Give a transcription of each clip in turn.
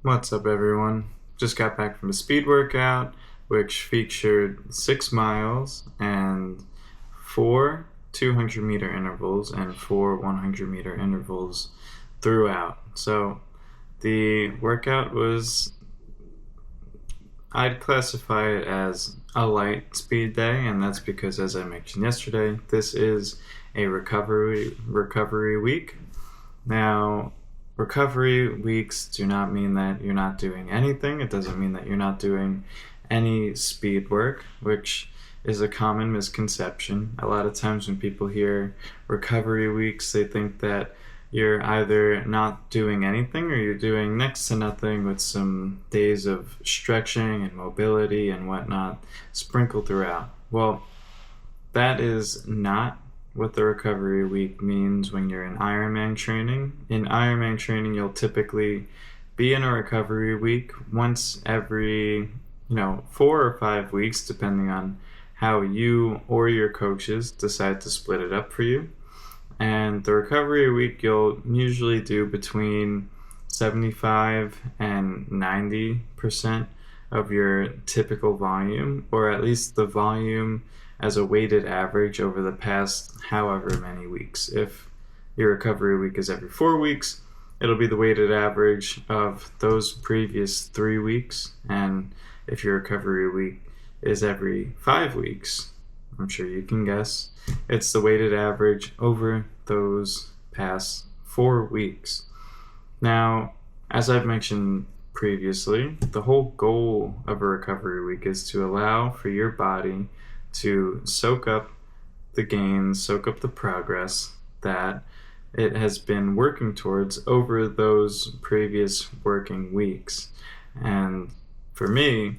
What's up, everyone? Just got back from a speed workout, which featured 6 miles and four 200-meter intervals and four 100-meter intervals throughout. So the workout was, I'd classify it as a light speed day, and that's because, as I mentioned yesterday, this is a recovery week. Now, recovery weeks do not mean that you're not doing anything. It doesn't mean that you're not doing any speed work, which is a common misconception. A lot of times when people hear recovery weeks, they think that you're either not doing anything or you're doing next to nothing with some days of stretching and mobility and whatnot sprinkled throughout. Well, that is not what the recovery week means when you're in Ironman training. In Ironman training, you'll typically be in a recovery week once every, 4 or 5 weeks, depending on how you or your coaches decide to split it up for you. And the recovery week, you'll usually do between 75 and 90% of your typical volume, or at least the volume as a weighted average over the past however many weeks. If your recovery week is every 4 weeks, it'll be the weighted average of those previous 3 weeks. And if your recovery week is every 5 weeks, I'm sure you can guess, it's the weighted average over those past 4 weeks. Now, as I've mentioned previously, the whole goal of a recovery week is to allow for your body to soak up the gains, soak up the progress that it has been working towards over those previous working weeks. And for me,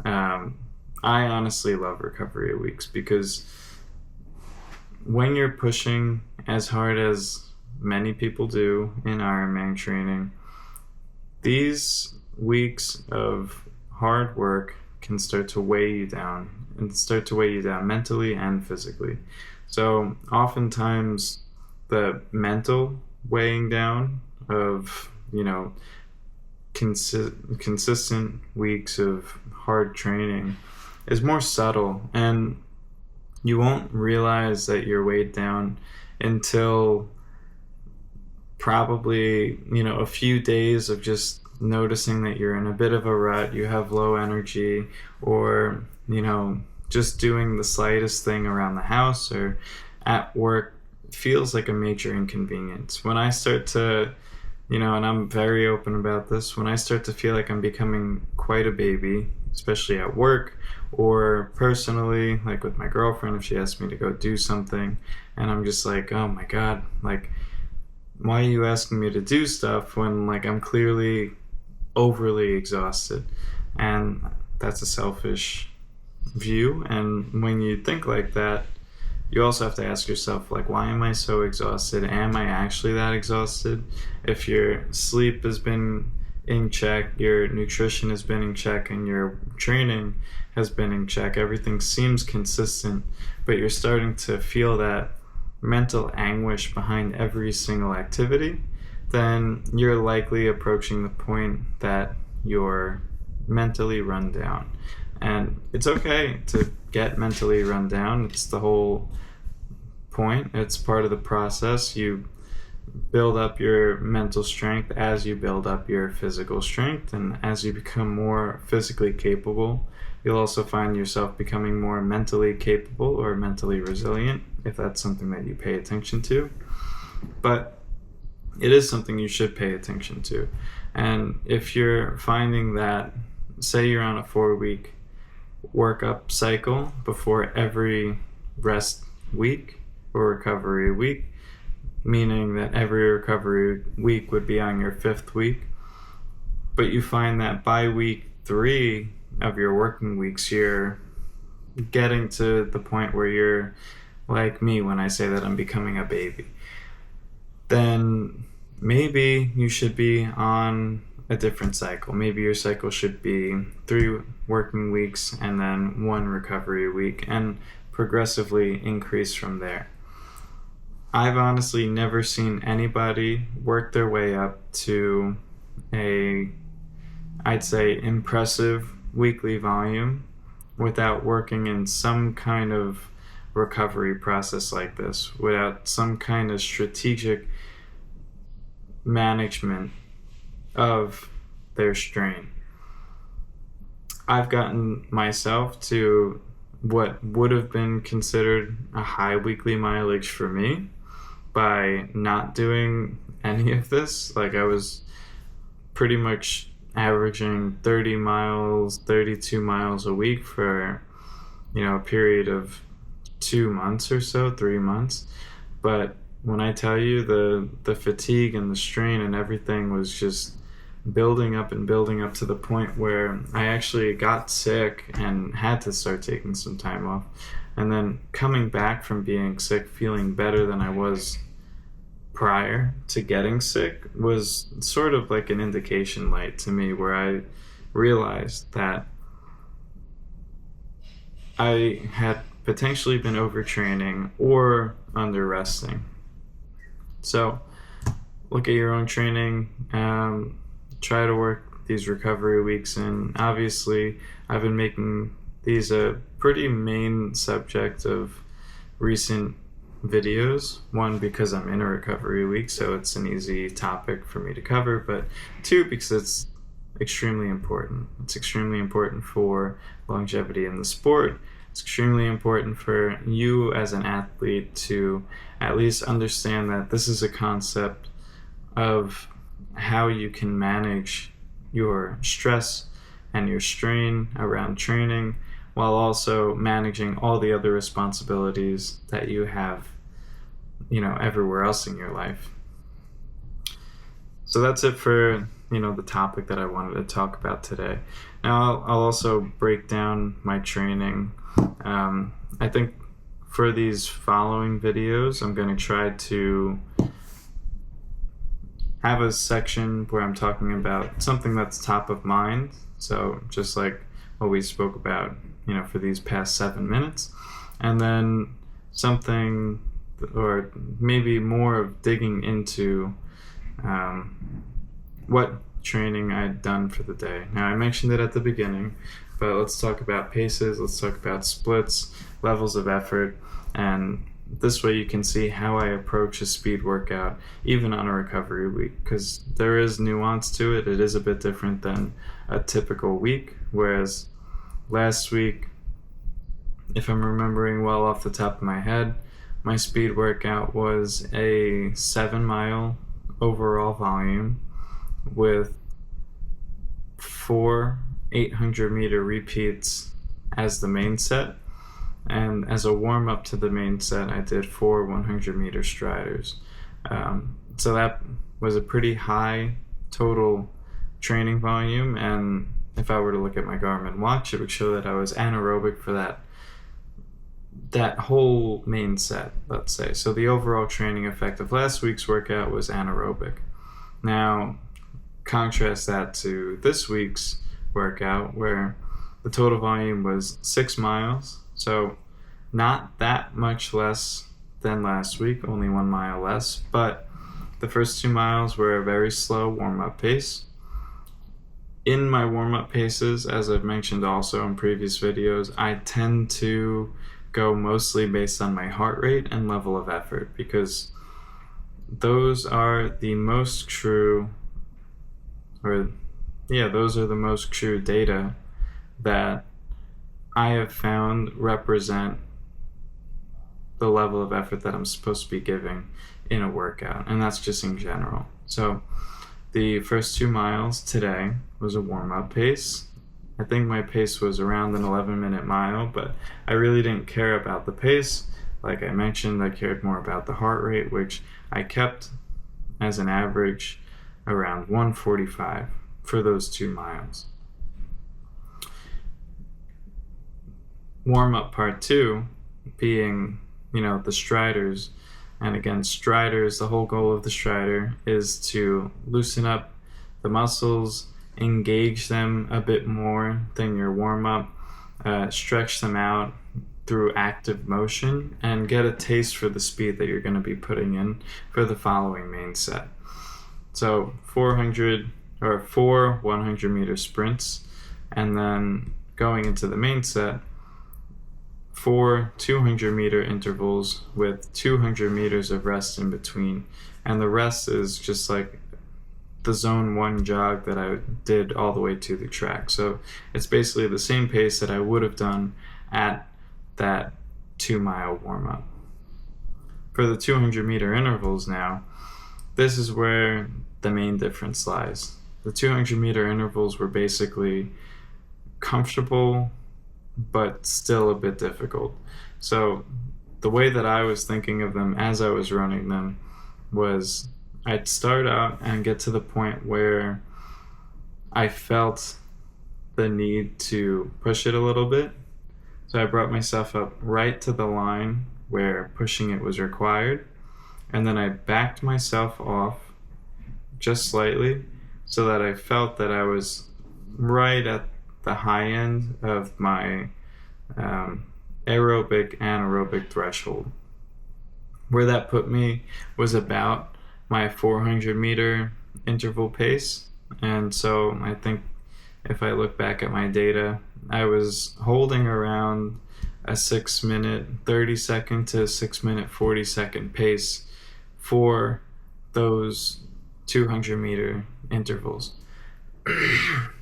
I honestly love recovery weeks because when you're pushing as hard as many people do in Ironman training, these weeks of hard work can start to weigh you down mentally and physically. So oftentimes the mental weighing down of, consistent weeks of hard training is more subtle, and you won't realize that you're weighed down until probably, a few days of just noticing that you're in a bit of a rut, you have low energy, or, just doing the slightest thing around the house or at work feels like a major inconvenience. When I start to, and I'm very open about this, when I start to feel like I'm becoming quite a baby, especially at work or personally, like with my girlfriend, if she asks me to go do something and I'm just like, oh my God, like, why are you asking me to do stuff when, like, I'm clearly overly exhausted? And that's a selfish view. And when you think like that, you also have to ask yourself, like, why am I so exhausted? Am I actually that exhausted? If your sleep has been in check, your nutrition has been in check, and your training has been in check, everything seems consistent, but you're starting to feel that mental anguish behind every single activity, then you're likely approaching the point that you're mentally run down. And it's okay to get mentally run down. It's the whole point. It's part of the process. You build up your mental strength as you build up your physical strength, and as you become more physically capable, you'll also find yourself becoming more mentally capable or mentally resilient, if that's something that you pay attention to. But it is something you should pay attention to. And if you're finding that, say you're on a 4-week workup cycle before every rest week or recovery week, meaning that every recovery week would be on your 5th week, but you find that by week 3 of your working weeks, you're getting to the point where you're like me when I say that I'm becoming a baby, then maybe you should be on a different cycle. Maybe your cycle should be 3 working weeks and then 1 recovery week, and progressively increase from there. I've honestly never seen anybody work their way up to a I'd say, impressive weekly volume without working in some kind of recovery process like this, without some kind of strategic management of their strain. I've gotten myself to what would have been considered a high weekly mileage for me by not doing any of this. Like, I was pretty much averaging 30 miles, 32 miles a week for, a period of 2 months or so, 3 months. But when I tell you the fatigue and the strain and everything was just building up and building up to the point where I actually got sick and had to start taking some time off. And then coming back from being sick, feeling better than I was prior to getting sick, was sort of like an indication light to me, where I realized that I had potentially been overtraining or under resting. So look at your own training. Try to work these recovery weeks in. Obviously, I've been making these a pretty main subject of recent videos. One, because I'm in a recovery week, so it's an easy topic for me to cover, but two, because it's extremely important. It's extremely important for longevity in the sport. It's extremely important for you as an athlete to at least understand that this is a concept of how you can manage your stress and your strain around training, while also managing all the other responsibilities that you have, everywhere else in your life. So that's it for, the topic that I wanted to talk about today. Now, I'll also break down my training. I think for these following videos, I'm going to try to have a section where I'm talking about something that's top of mind. So just like what we spoke about, for these past 7 minutes. And then something, or maybe more of digging into what training I'd done for the day. Now, I mentioned it at the beginning, but let's talk about paces, let's talk about splits, levels of effort, and this way you can see how I approach a speed workout, even on a recovery week, because there is nuance to it. It is a bit different than a typical week, whereas last week, if I'm remembering well off the top of my head, my speed workout was a 7-mile overall volume with 4 800-meter repeats as the main set. And as a warm-up to the main set, I did 4 100-meter striders. So that was a pretty high total training volume. And if I were to look at my Garmin watch, it would show that I was anaerobic for that whole main set, let's say. So the overall training effect of last week's workout was anaerobic. Now, contrast that to this week's workout, where the total volume was 6 miles. So not that much less than last week, only 1 mile less, but the first 2 miles were a very slow warm-up pace. In my warm-up paces, as I've mentioned also in previous videos, I tend to go mostly based on my heart rate and level of effort, because those are the most true, those are the most true data that I have found represent the level of effort that I'm supposed to be giving in a workout, and that's just in general. So the first 2 miles today was a warm-up pace. I think my pace was around an 11-minute mile, but I really didn't care about the pace. Like I mentioned, I cared more about the heart rate, which I kept as an average around 145 for those 2 miles. Warm-up part 2 being, the striders. And again, striders, the whole goal of the strider is to loosen up the muscles, engage them a bit more than your warm-up, stretch them out through active motion, and get a taste for the speed that you're going to be putting in for the following main set. So 400 or 4 100-meter sprints, and then going into the main set, 4 200-meter intervals with 200 meters of rest in between. And the rest is just like the zone 1 jog that I did all the way to the track. So it's basically the same pace that I would have done at that 2-mile warm-up. For the 200-meter intervals now, this is where the main difference lies. The 200-meter intervals were basically comfortable, but still a bit difficult. So the way that I was thinking of them as I was running them was I'd start out and get to the point where I felt the need to push it a little bit. So I brought myself up right to the line where pushing it was required, and then I backed myself off just slightly so that I felt that I was right at the high end of my aerobic anaerobic threshold. Where that put me was about my 400-meter interval pace. And so I think if I look back at my data, I was holding around a 6-minute 30-second to 6-minute 40-second pace for those 200-meter intervals.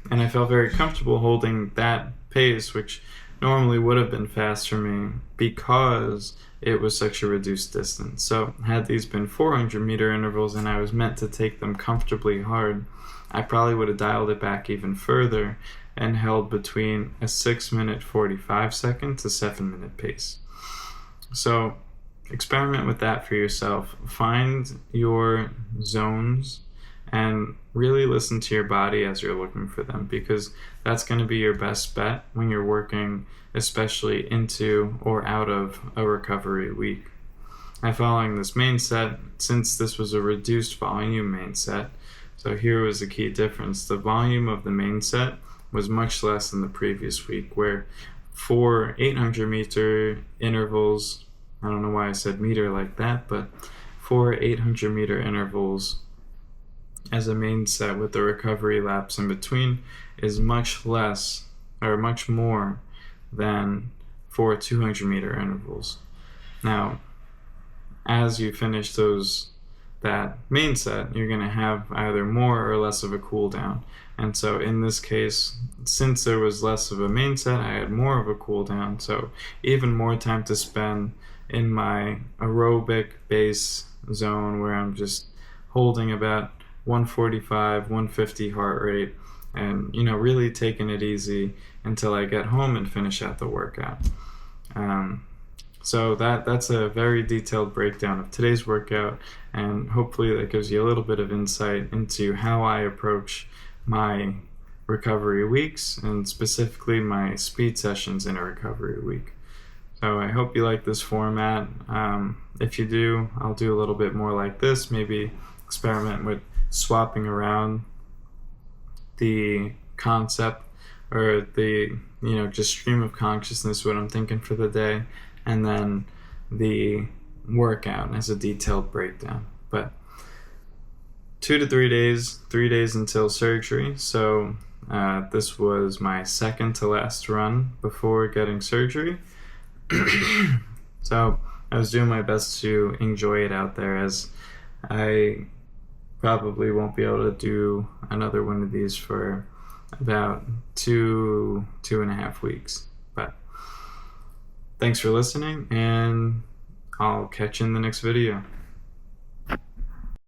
And I felt very comfortable holding that pace, which normally would have been fast for me because it was such a reduced distance. So had these been 400-meter intervals and I was meant to take them comfortably hard, I probably would have dialed it back even further and held between a 6-minute 45-second to 7-minute pace. So experiment with that for yourself. Find your zones and really listen to your body as you're looking for them, because that's going to be your best bet when you're working, especially into or out of a recovery week. And following this main set, since this was a reduced volume main set, so here was the key difference. The volume of the main set was much less than the previous week, where for 800-meter intervals, I don't know why I said meter like that, but for 800-meter intervals as a main set with the recovery laps in between is much less or much more than for 200-meter intervals. Now, as you finish that main set, you're going to have either more or less of a cool down. And so in this case, since there was less of a main set, I had more of a cool down, so even more time to spend in my aerobic base zone where I'm just holding about 145, 150 heart rate, and really taking it easy until I get home and finish out the workout. So that's a very detailed breakdown of today's workout, and hopefully that gives you a little bit of insight into how I approach my recovery weeks, and specifically my speed sessions in a recovery week. So I hope you like this format. If you do, I'll do a little bit more like this, maybe experiment with swapping around the concept or the just stream of consciousness, what I'm thinking for the day, and then the workout as a detailed breakdown. But 2 to 3 days, 3 days until surgery. So this was my second to last run before getting surgery. So I was doing my best to enjoy it out there, as I probably won't be able to do another one of these for about 2.5 weeks. But thanks for listening, and I'll catch you in the next video.